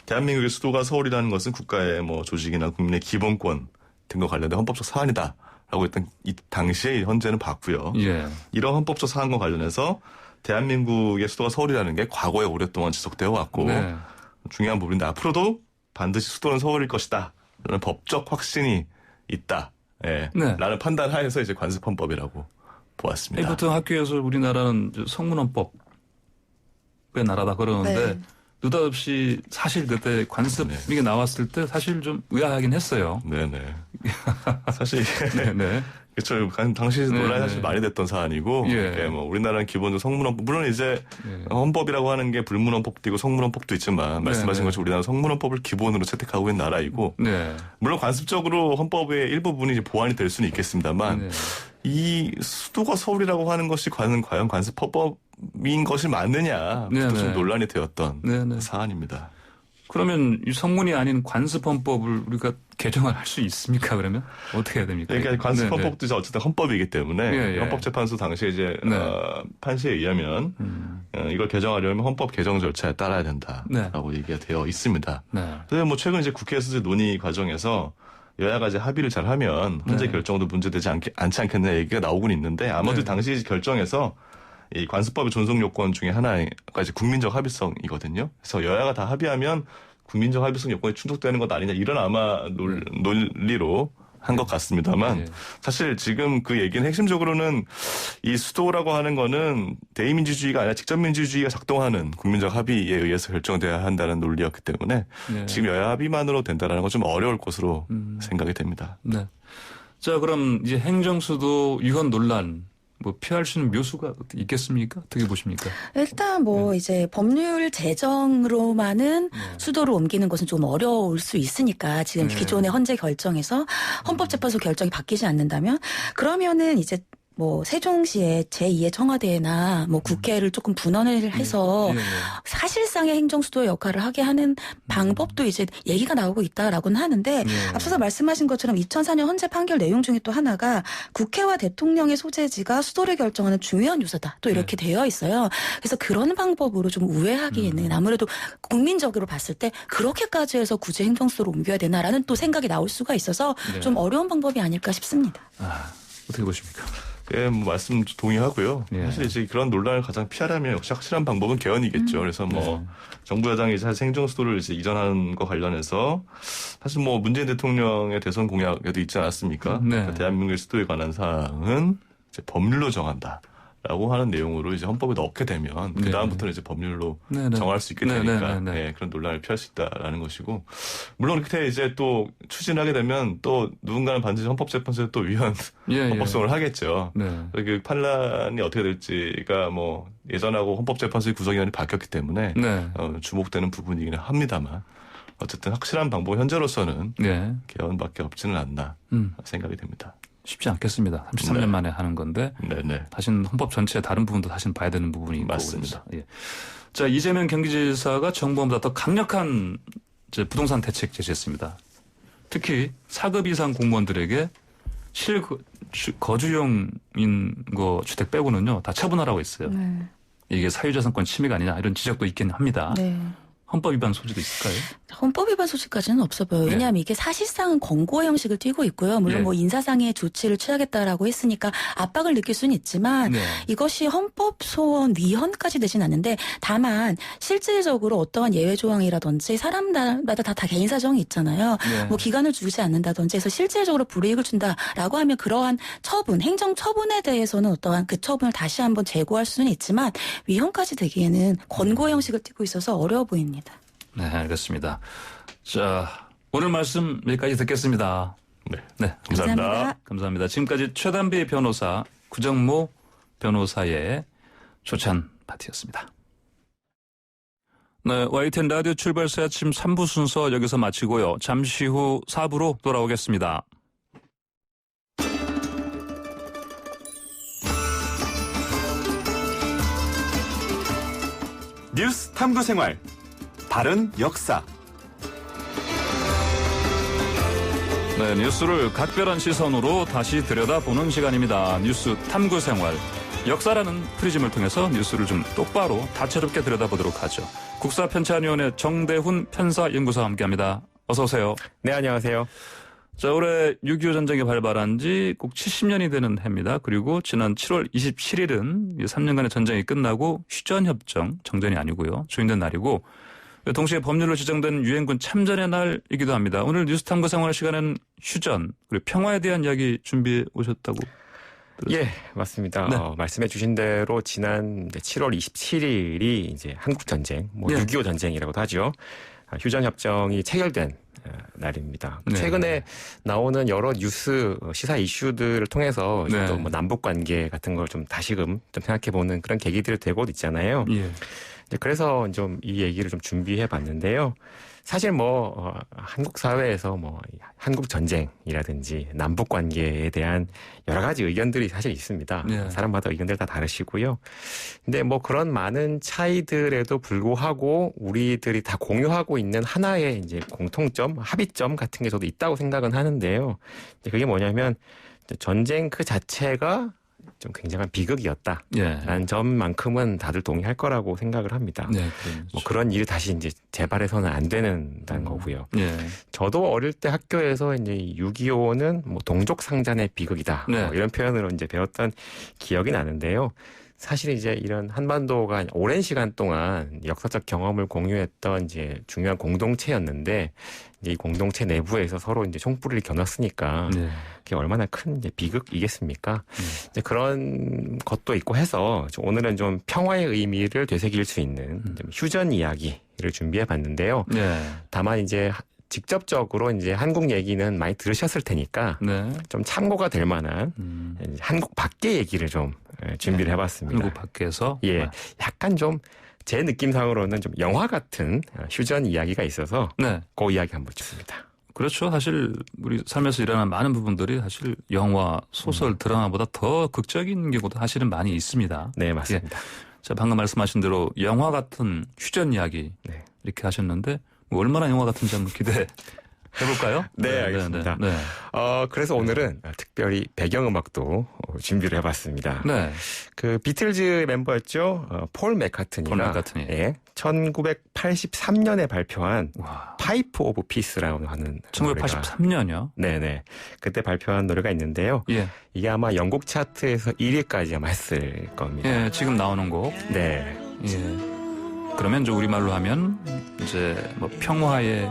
대한민국의 수도가 서울이라는 것은 국가의 뭐 조직이나 국민의 기본권 등과 관련된 헌법적 사안이다라고 했던 이 당시에 헌재는 봤고요. 이런 헌법적 사안과 관련해서 대한민국의 수도가 서울이라는 게 과거에 오랫동안 지속되어 왔고 중요한 부분인데 앞으로도 반드시 수도는 서울일 것이다. 라는 법적 확신이 있다. 라는 판단하에서 이제 관습헌법이라고 보았습니다. 보통 학교에서 우리나라는 성문헌법의 나라다 그러는데 느닷없이 사실 그때 관습 이게 나왔을 때 사실 좀 의아하긴 했어요. 사실 그렇죠. 당시 논란이 사실 많이 됐던 사안이고, 뭐 우리나라는 기본적으로 성문헌법, 물론 이제 헌법이라고 하는 게 불문헌법도 있고 성문헌법도 있지만 말씀하신 것처럼 우리나라는 성문헌법을 기본으로 채택하고 있는 나라이고, 물론 관습적으로 헌법의 일부분이 이제 보완이 될 수는 있겠습니다만, 이 수도가 서울이라고 하는 것이 과연 관습헌법인 것이 맞느냐, 좀 논란이 되었던 사안입니다. 그러면 이 성문이 아닌 관습헌법을 우리가 개정을 할 수 있습니까? 그러면 어떻게 해야 됩니까? 그러니까 관습헌법도 이제 어쨌든 헌법이기 때문에 헌법재판소 당시에 이제 판시에 의하면 이걸 개정하려면 헌법 개정 절차에 따라야 된다라고 얘기가 되어 있습니다. 그래서 뭐 최근 이제 국회에서 이제 논의 과정에서 여야가 이제 합의를 잘 하면 헌재 결정도 문제되지 않지 않겠냐 얘기가 나오곤 있는데 아마도 당시 결정에서 이 관습법의 존속 요건 중에 하나가 이제 국민적 합의성이거든요. 그래서 여야가 다 합의하면 국민적 합의성 요건이 충족되는 것 아니냐 이런 아마 논리로 한 것 같습니다만 예. 사실 지금 그 얘기는 핵심적으로는 이 수도라고 하는 거는 대의민주주의가 아니라 직접민주주의가 작동하는 국민적 합의에 의해서 결정돼야 한다는 논리였기 때문에 예. 지금 여야 합의만으로 된다는 건 좀 어려울 것으로 생각이 됩니다. 네. 자, 그럼 이제 행정수도 위헌 논란 뭐 피할 수 있는 묘수가 있겠습니까? 어떻게 보십니까? 일단 뭐 이제 법률 제정으로만은 수도를 옮기는 것은 좀 어려울 수 있으니까 지금 기존의 헌재 결정에서 헌법재판소 결정이 바뀌지 않는다면 그러면은 이제 뭐 세종시의 제2의 청와대나 뭐 국회를 조금 분원을 해서 사실상의 행정수도의 역할을 하게 하는 방법도 이제 얘기가 나오고 있다라고는 하는데 앞서서 말씀하신 것처럼 2004년 헌재 판결 내용 중에 또 하나가 국회와 대통령의 소재지가 수도를 결정하는 중요한 요소다. 또 이렇게 되어 있어요. 그래서 그런 방법으로 좀 우회하기에는 아무래도 국민적으로 봤을 때 그렇게까지 해서 굳이 행정수도로 옮겨야 되나라는 또 생각이 나올 수가 있어서 좀 어려운 방법이 아닐까 싶습니다. 어떻게 보십니까? 예, 뭐 말씀 동의하고요. 예. 사실 이제 그런 논란을 가장 피하려면 역시 확실한 방법은 개헌이겠죠. 그래서 뭐 정부 여당이 이제 행정수도를 이제 이전하는 거 관련해서 사실 뭐 문재인 대통령의 대선 공약에도 있지 않았습니까? 그러니까 대한민국의 수도에 관한 사항은 이제 법률로 정한다. 라고 하는 내용으로 이제 헌법에 넣게 되면 그 다음부터는 이제 법률로 정할 수 있게 되니까 예, 그런 논란을 피할 수 있다라는 것이고 물론 그렇게 이제 또 추진하게 되면 또 누군가는 반드시 헌법재판소에 또 위헌 헌법성을 하겠죠. 그 판단이 어떻게 될지가 뭐 예전하고 헌법재판소의 구성위원이 바뀌었기 때문에 주목되는 부분이긴 합니다만 어쨌든 확실한 방법 현재로서는 개헌밖에 없지는 않나 생각이 됩니다. 쉽지 않겠습니다. 33년 만에 하는 건데 다시는 헌법 전체의 다른 부분도 다시는 봐야 되는 부분이 맞습니다. 예. 자, 이재명 경기지사가 정부보다 더 강력한 이제 부동산 대책 제시했습니다. 특히 4급 이상 공무원들에게 거주용인 거 주택 빼고는요 다 처분하라고 했어요. 이게 사유재산권 침해가 아니냐 이런 지적도 있긴 합니다. 헌법 위반 소지도 있을까요? 헌법 위반 소지까지는 없어 보여요. 왜냐하면 이게 사실상은 권고 형식을 띠고 있고요. 물론 뭐 인사상의 조치를 취하겠다라고 했으니까 압박을 느낄 수는 있지만 이것이 헌법 소원 위헌까지 되진 않는데 다만 실질적으로 어떠한 예외 조항이라든지 사람마다 다 개인 사정이 있잖아요. 뭐 기간을 주지 않는다든지 해서 실질적으로 불이익을 준다라고 하면 그러한 처분, 행정 처분에 대해서는 어떠한 그 처분을 다시 한번 재고할 수는 있지만 위헌까지 되기에는 권고 형식을 띠고 있어서 어려워 보입니다. 네, 알겠습니다. 자, 오늘 말씀 여기까지 듣겠습니다. 네, 감사합니다. 감사합니다. 지금까지 최단비 변호사, 구정모 변호사의 조찬 파티였습니다. 네, YTN 라디오 출발새 아침 3부 순서 여기서 마치고요. 잠시 후 4부로 돌아오겠습니다. 뉴스 탐구생활 바른 역사. 네, 뉴스를 각별한 시선으로 다시 들여다보는 시간입니다. 뉴스 탐구생활. 역사라는 프리즘을 통해서 뉴스를 좀 똑바로 다채롭게 들여다보도록 하죠. 국사편찬위원회 정대훈 편사연구소와 함께합니다. 어서 오세요. 네, 안녕하세요. 자, 올해 6.25 전쟁이 발발한 지 꼭 70년이 되는 해입니다. 그리고 지난 7월 27일은 3년간의 전쟁이 끝나고 휴전협정, 정전이 아니고요. 조인된 날이고 동시에 법률로 지정된 유엔군 참전의 날이기도 합니다. 오늘 뉴스 탐구 생활 시간은 휴전 그리고 평화에 대한 이야기 준비해 오셨다고 들었습니다. 예, 맞습니다. 말씀해 주신 대로 지난 7월 27일이 이제 한국 전쟁, 6.25 전쟁이라고도 하죠. 휴전 협정이 체결된 날입니다. 최근에 나오는 여러 뉴스 시사 이슈들을 통해서 또 뭐 남북 관계 같은 걸 좀 다시금 좀 생각해 보는 그런 계기들이 되고 있잖아요. 그래서 좀 이 얘기를 좀 준비해 봤는데요. 사실 한국 사회에서 한국 전쟁이라든지 남북 관계에 대한 여러 가지 의견들이 사실 있습니다. 사람마다 의견들 다 다르시고요. 근데 그런 많은 차이들에도 불구하고 우리들이 다 공유하고 있는 하나의 이제 공통점, 합의점 같은 게 저도 있다고 생각은 하는데요. 그게 뭐냐면 전쟁 그 자체가 좀 굉장한 비극이었다라는 점만큼은 다들 동의할 거라고 생각을 합니다. 그런 일이 다시 이제 재발해서는 안 된다는 거고요. 저도 어릴 때 학교에서 이제 6.25는 동족 상잔의 비극이다 이런 표현으로 이제 배웠던 기억이 나는데요. 사실 이제 이런 한반도가 오랜 시간 동안 역사적 경험을 공유했던 이제 중요한 공동체였는데 이제 이 공동체 내부에서 서로 이제 총불을 겨눴으니까 네. 그게 얼마나 큰 이제 비극이겠습니까? 이제 그런 것도 있고 해서 오늘은 좀 평화의 의미를 되새길 수 있는 좀 휴전 이야기를 준비해 봤는데요. 네. 다만 이제 직접적으로 이제 한국 얘기는 많이 들으셨을 테니까 네. 좀 참고가 될 만한 한국 밖의 얘기를 좀 준비를 해봤습니다. 한국 밖에서? 예. 약간 좀 제 느낌상으로는 좀 영화 같은 휴전 이야기가 있어서 네. 그 이야기 한번 듣습니다. 그렇죠. 사실 우리 삶에서 일어나는 많은 부분들이 사실 영화, 소설, 드라마보다 더 극적인 경우도 사실은 많이 있습니다. 네, 맞습니다. 예. 자, 방금 말씀하신 대로 영화 같은 휴전 이야기 네. 이렇게 하셨는데 뭐 얼마나 영화 같은지 한번 기대해 볼까요? 네, 알겠습니다. 네. 그래서 오늘은 특별히 배경음악도 준비를 해봤습니다. 네. 그 비틀즈 멤버였죠. 폴 맥카트니가 예, 1983년에 발표한 파이프 오브 피스라고 하는 1983년이요? 네네. 그때 발표한 노래가 있는데요. 예. 이게 아마 영국 차트에서 1위까지 아마 했을 겁니다. 예, 지금 나오는 곡. 네. 예. 그러면 이제 우리말로 하면 이제 뭐 평화의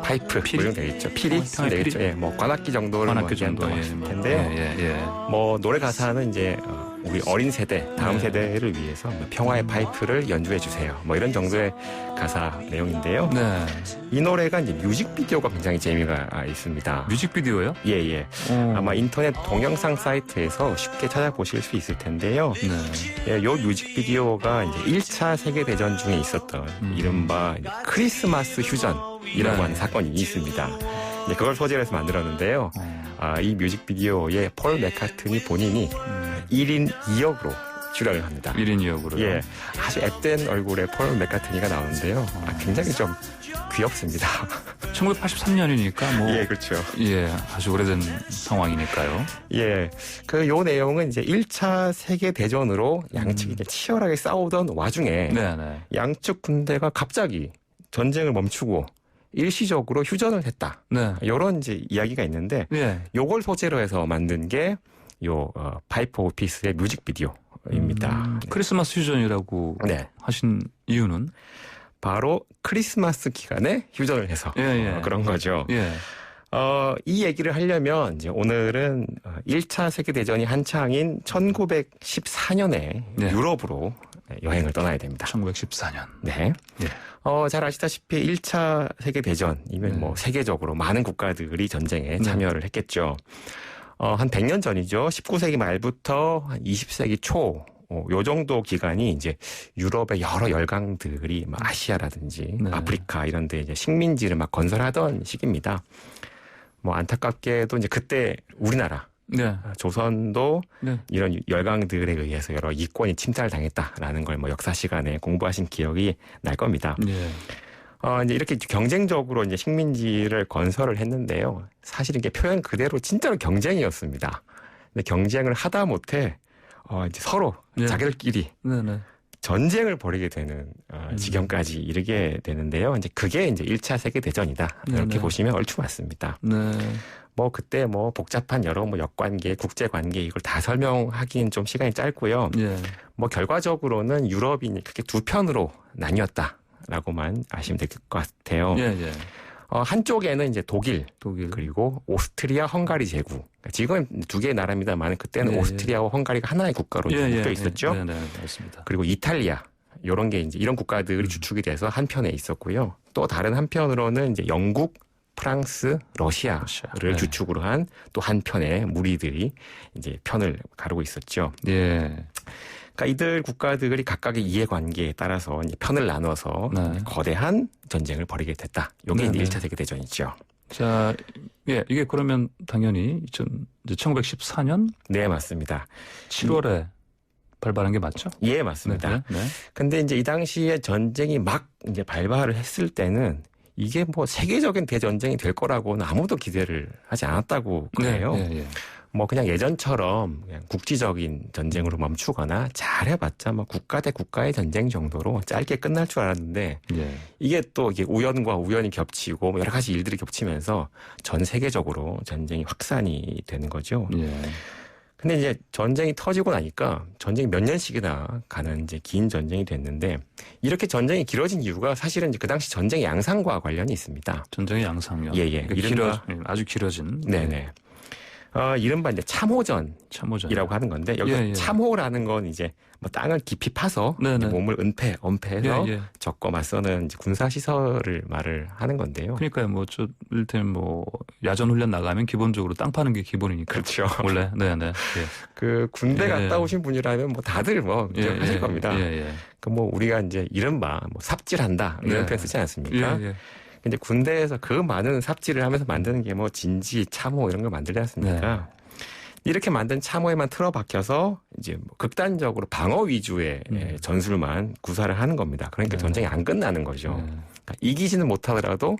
파이프 피리 되겠죠. 피리 되겠죠. 예, 뭐 관악기 정도를 관악기 정도 텐데요. 뭐 노래 가사는 이제 우리 어린 세대, 다음 세대를 위해서 뭐 평화의 파이프를 연주해 주세요. 뭐 이런 정도의 가사 내용인데요. 네. 이 노래가 이제 뮤직비디오가 굉장히 재미가 있습니다. 뮤직비디오요? 예. 아마 인터넷 동영상 사이트에서 쉽게 찾아보실 수 있을 텐데요. 네. 예, 요 뮤직비디오가 이제 1차 세계대전 중에 있었던 이른바 크리스마스 휴전이라고 하는 사건이 있습니다. 네, 그걸 소재로 해서 만들었는데요. 이 뮤직비디오에 폴 맥카트니 본인이 1인 2역으로 출연을 합니다. 1인 2역으로요? 예. 아주 앳된 얼굴의 폴 맥카트니가 나오는데요. 굉장히 좀 귀엽습니다. 1983년이니까 뭐. 예, 그렇죠. 예, 아주 오래된 상황이니까요. 예. 요 내용은 이제 1차 세계대전으로 양측이 이제 치열하게 싸우던 와중에 양측 군대가 갑자기 전쟁을 멈추고 일시적으로 휴전을 했다. 네. 이런 이제 이야기가 있는데, 요걸 소재로 해서 만든 게 파이프 오브 피스의 뮤직비디오입니다. 크리스마스 휴전이라고 하신 이유는? 바로 크리스마스 기간에 휴전을 해서 그런 거죠. 이 얘기를 하려면 이제 오늘은 1차 세계대전이 한창인 1914년에 유럽으로 여행을 떠나야 됩니다. 1914년. 네. 잘 아시다시피 1차 세계대전이면 뭐 세계적으로 많은 국가들이 전쟁에 참여를 했겠죠. 한 100년 전이죠. 19세기 말부터 한 20세기 초, 요 정도 기간이 이제 유럽의 여러 열강들이 막 아시아라든지 아프리카 이런 데 이제 식민지를 막 건설하던 시기입니다. 뭐 안타깝게도 이제 그때 우리나라 조선도 이런 열강들에 의해서 여러 이권이 침탈당했다라는 걸 뭐 역사 시간에 공부하신 기억이 날 겁니다. 이제 이렇게 경쟁적으로 이제 식민지를 건설을 했는데요. 사실 이게 표현 그대로 진짜로 경쟁이었습니다. 근데 경쟁을 하다 못해 이제 서로 자기들끼리 전쟁을 벌이게 되는 지경까지 이르게 되는데요. 이제 그게 이제 1차 세계대전이다. 이렇게 보시면 얼추 맞습니다. 뭐 그때 뭐 복잡한 여러 뭐 역관계, 국제관계 이걸 다 설명하기엔 좀 시간이 짧고요. 뭐 결과적으로는 유럽이 그렇게 두 편으로 나뉘었다라고만 아시면 될 것 같아요. 한쪽에는 이제 독일 그리고 오스트리아, 헝가리 제국. 지금 두 개의 나라입니다만 그때는 오스트리아와 헝가리가 하나의 국가로 묶여 있었죠. 맞습니다. 그리고 이탈리아 이런 게 이제 이런 국가들이 주축이 돼서 한 편에 있었고요. 또 다른 한편으로는 이제 영국, 프랑스, 러시아를 주축으로 한 또 한 편의 무리들이 이제 편을 가르고 있었죠. 그러니까 이들 국가들이 각각의 이해관계에 따라서 이제 편을 나눠서 거대한 전쟁을 벌이게 됐다. 이게 이제 1차 세계대전이죠. 자, 이게 그러면 당연히 1914년? 네, 맞습니다. 7월에 발발한 게 맞죠? 예, 맞습니다. 근데 이제 이 당시에 전쟁이 막 이제 발발을 했을 때는 이게 뭐 세계적인 대전쟁이 될 거라고는 아무도 기대를 하지 않았다고 그래요. 뭐 그냥 예전처럼 그냥 국지적인 전쟁으로 멈추거나 잘해봤자 뭐 국가 대 국가의 전쟁 정도로 짧게 끝날 줄 알았는데 이게 또 이게 우연과 우연이 겹치고 뭐 여러 가지 일들이 겹치면서 전 세계적으로 전쟁이 확산이 되는 거죠. 근데 이제 전쟁이 터지고 나니까 전쟁이 몇 년씩이나 가는 이제 긴 전쟁이 됐는데 이렇게 전쟁이 길어진 이유가 사실은 이제 그 당시 전쟁의 양상과 관련이 있습니다. 전쟁의 양상이요? 예. 아주 길어진. 네네. 이른바 이제 참호전이라고 하는 건데 여기서 참호라는 건 이제 뭐 땅을 깊이 파서 몸을 엄폐해서 적과 맞서는 이제 군사 시설을 말을 하는 건데요. 그러니까요. 뭐 일테면 뭐 야전 훈련 나가면 기본적으로 땅 파는 게 기본이니까. 그렇죠. 원래 네네. 그 군대 갔다 오신 분이라면 뭐 다들 뭐 하실 겁니다. 그 뭐 우리가 이제 이른바 뭐 삽질한다 이런 표현 쓰지 않습니까? 근데 군대에서 그 많은 삽질을 하면서 만드는 게 뭐 진지, 참호 이런 걸 만들지 않습니까? 이렇게 만든 참호에만 틀어박혀서 이제 뭐 극단적으로 방어 위주의 전술만 구사를 하는 겁니다. 그러니까 전쟁이 안 끝나는 거죠. 그러니까 이기지는 못하더라도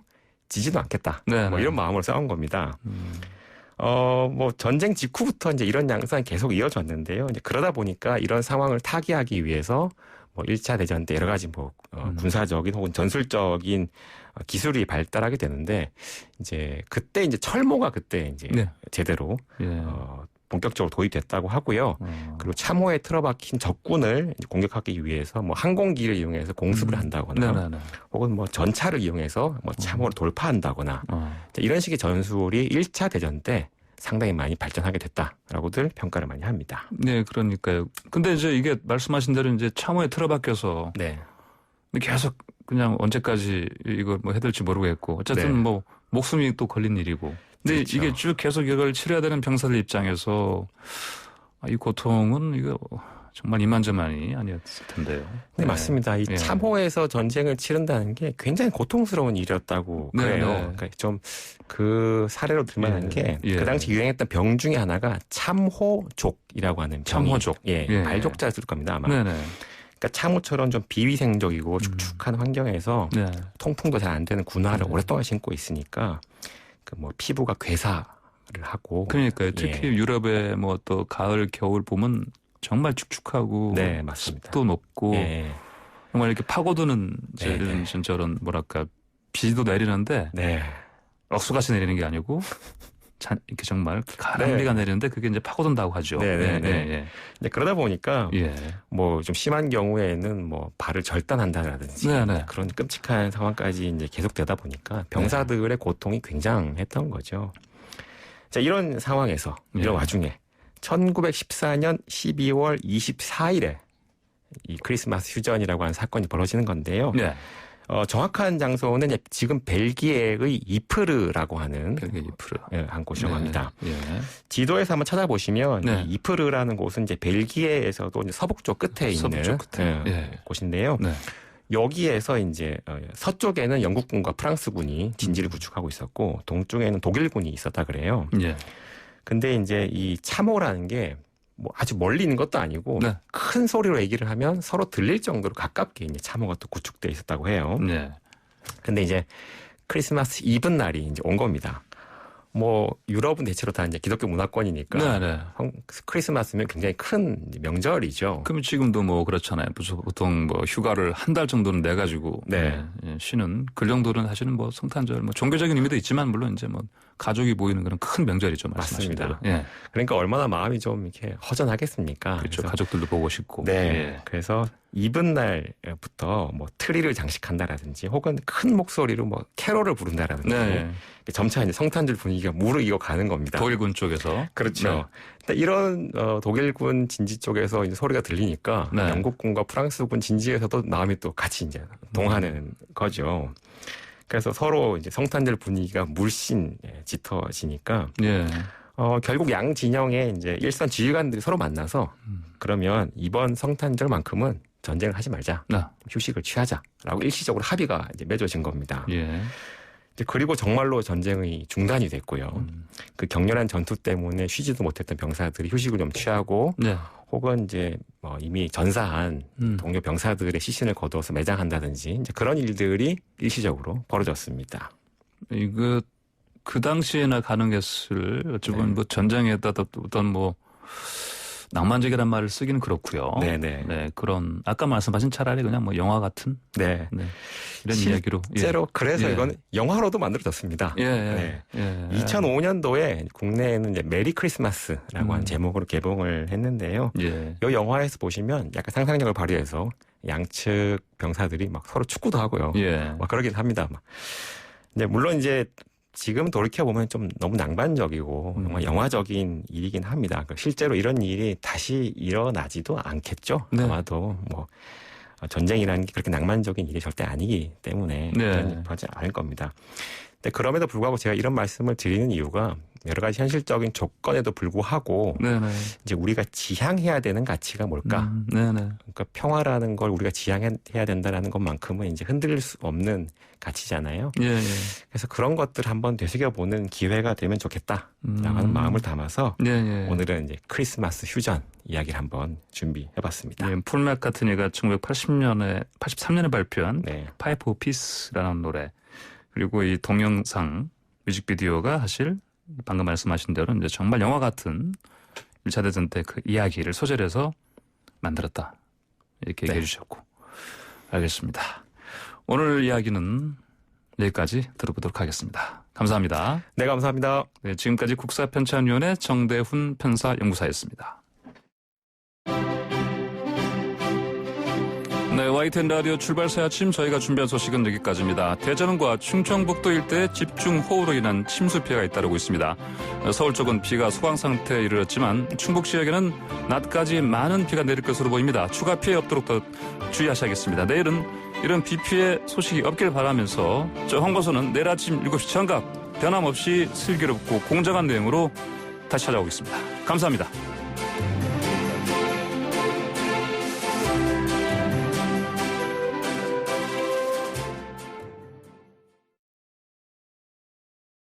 지지도 않겠다. 뭐 이런 마음으로 싸운 겁니다. 뭐 전쟁 직후부터 이제 이런 양상이 계속 이어졌는데요. 이제 그러다 보니까 이런 상황을 타개하기 위해서 뭐 1차 대전 때 여러 가지 뭐 군사적인 혹은 전술적인 기술이 발달하게 되는데 이제 그때 이제 철모가 그때 이제 제대로 본격적으로 도입됐다고 하고요. 그리고 참호에 틀어박힌 적군을 이제 공격하기 위해서 뭐 항공기를 이용해서 공습을 한다거나 혹은 뭐 전차를 이용해서 뭐 참호를 돌파한다거나 이런 식의 전술이 1차 대전 때 상당히 많이 발전하게 됐다라고들 평가를 많이 합니다. 네, 그러니까요. 근데 이제 이게 말씀하신 대로 이제 참호에 틀어박혀서 계속 그냥 언제까지 이걸 뭐 해야 될지 모르겠고 어쨌든 뭐 목숨이 또 걸린 일이고. 근데 이게 쭉 계속 이걸 치러야 되는 병사들 입장에서 이 고통은 이거 정말 이만저만이 아니었을 텐데요. 네, 맞습니다. 이 참호에서 전쟁을 치른다는 게 굉장히 고통스러운 일이었다고 그래요. 그러니까 좀 그 사례로 들만한 게 그 당시 유행했던 병 중에 하나가 참호족이라고 하는 병이. 참호족. 발족자를 쓸 겁니다 아마. 그러니까 참호처럼 좀 비위생적이고 축축한 환경에서 통풍도 잘 안 되는 군화를 오랫동안 신고 있으니까 그 뭐 피부가 괴사를 하고. 그러니까요. 특히 유럽의 뭐 또 가을, 겨울 보면 정말 축축하고 맞습니다. 습도 높고 정말 이렇게 파고드는 저런 뭐랄까 비도 내리는데 억수같이 내리는 게 아니고 이렇게 정말 가랑비가 내리는데 그게 이제 파고든다고 하죠. 그러다 보니까 뭐 좀 심한 경우에는 뭐 발을 절단한다라든지 그런 끔찍한 상황까지 이제 계속되다 보니까 병사들의 고통이 굉장했던 거죠. 자, 이런 상황에서 이런 와중에 1914년 12월 24일에 이 크리스마스 휴전이라고 하는 사건이 벌어지는 건데요. 정확한 장소는 지금 벨기에의 이프르라고 하는 한 곳이라고 합니다. 지도에서 한번 찾아보시면 이 이프르라는 곳은 이제 벨기에에서도 이제 서북쪽 끝에 있는 곳인데요. 여기에서 이제 서쪽에는 영국군과 프랑스군이 진지를 구축하고 있었고 동쪽에는 독일군이 있었다 그래요. 근데 이제 이 참호라는 게 뭐 아주 멀리 있는 것도 아니고 큰 소리로 얘기를 하면 서로 들릴 정도로 가깝게 이제 참호가 또 구축돼 있었다고 해요. 근데 이제 크리스마스 이브 날이 이제 온 겁니다. 뭐 유럽은 대체로 다 이제 기독교 문화권이니까 크리스마스면 굉장히 큰 명절이죠. 그럼 지금도 뭐 그렇잖아요. 보통 뭐 휴가를 한 달 정도는 내 가지고 쉬는 그 정도는 사실은 뭐 성탄절 뭐 종교적인 의미도 있지만 물론 이제 뭐 가족이 모이는 그런 큰 명절이죠. 맞습니다. 그러니까 얼마나 마음이 좀 이렇게 허전하겠습니까? 그렇죠. 가족들도 보고 싶고. 그래서 이번 날부터 뭐 트리를 장식한다라든지 혹은 큰 목소리로 뭐 캐롤을 부른다라든지 점차 이제 성탄절 분위기가 무르익어 가는 겁니다. 독일군 쪽에서. 그렇죠. 이런 독일군 진지 쪽에서 이제 소리가 들리니까 영국군과 프랑스군 진지에서도 마음이 또 같이 이제 동하는 거죠. 그래서 서로 이제 성탄절 분위기가 물씬 짙어지니까 결국 양 진영의 이제 일선 지휘관들이 서로 만나서 그러면 이번 성탄절만큼은 전쟁을 하지 말자, 휴식을 취하자라고 일시적으로 합의가 이제 맺어진 겁니다. 그리고 정말로 전쟁이 중단이 됐고요. 그 격렬한 전투 때문에 쉬지도 못했던 병사들이 휴식을 좀 취하고 혹은 이제 뭐 이미 전사한 동료 병사들의 시신을 거두어서 매장한다든지 이제 그런 일들이 일시적으로 벌어졌습니다. 이거 그 당시에나 가능했을 어찌 보면 뭐 전쟁에다 어떤 뭐 낭만적이라는 말을 쓰기는 그렇고요. 네네. 네, 그런 아까 말씀하신 차라리 그냥 뭐 영화 같은 네. 이런 이야기로. 실제로 그래서 이건 영화로도 만들어졌습니다. 2005년도에 국내에는 이제 메리 크리스마스라고 한 제목으로 개봉을 했는데요. 이 영화에서 보시면 약간 상상력을 발휘해서 양측 병사들이 막 서로 축구도 하고요. 막 그러긴 합니다. 근데 물론 이제 지금 돌이켜보면 좀 너무 낭만적이고 정말 영화적인 일이긴 합니다. 실제로 이런 일이 다시 일어나지도 않겠죠. 아마도 뭐 전쟁이라는 게 그렇게 낭만적인 일이 절대 아니기 때문에 하지 않을 겁니다. 근데 그럼에도 불구하고 제가 이런 말씀을 드리는 이유가 여러 가지 현실적인 조건에도 불구하고 이제 우리가 지향해야 되는 가치가 뭘까? 그러니까 평화라는 걸 우리가 지향해야 된다라는 것만큼은 이제 흔들릴 수 없는 가치잖아요. 그래서 그런 것들 한번 되새겨보는 기회가 되면 좋겠다라고 하는 마음을 담아서 오늘은 이제 크리스마스 휴전 이야기를 한번 준비해봤습니다. 폴 맥카트니가 1983년에 발표한 파이프 오브 피스라는 노래, 그리고 이 동영상 뮤직비디오가 사실 방금 말씀하신 대로 이제 정말 영화 같은 1차 대전 때 그 이야기를 소재로해서 만들었다, 이렇게 얘기해 주셨고. 알겠습니다. 오늘 이야기는 여기까지 들어보도록 하겠습니다. 감사합니다. 네, 감사합니다. 네, 지금까지 국사편찬위원회 정대훈 편사연구사였습니다. 네, YTN 라디오 출발새 아침 저희가 준비한 소식은 여기까지입니다. 대전과 충청북도 일대에 집중호우로 인한 침수 피해가 잇따르고 있습니다. 서울 쪽은 비가 소강 상태에 이르렀지만 충북 지역에는 낮까지 많은 비가 내릴 것으로 보입니다. 추가 피해 없도록 더 주의하셔야겠습니다. 내일은 이런 비 피해 소식이 없길 바라면서 저 황보소는 내일 아침 7시 정각 변함없이 슬기롭고 공정한 내용으로 다시 찾아오겠습니다. 감사합니다.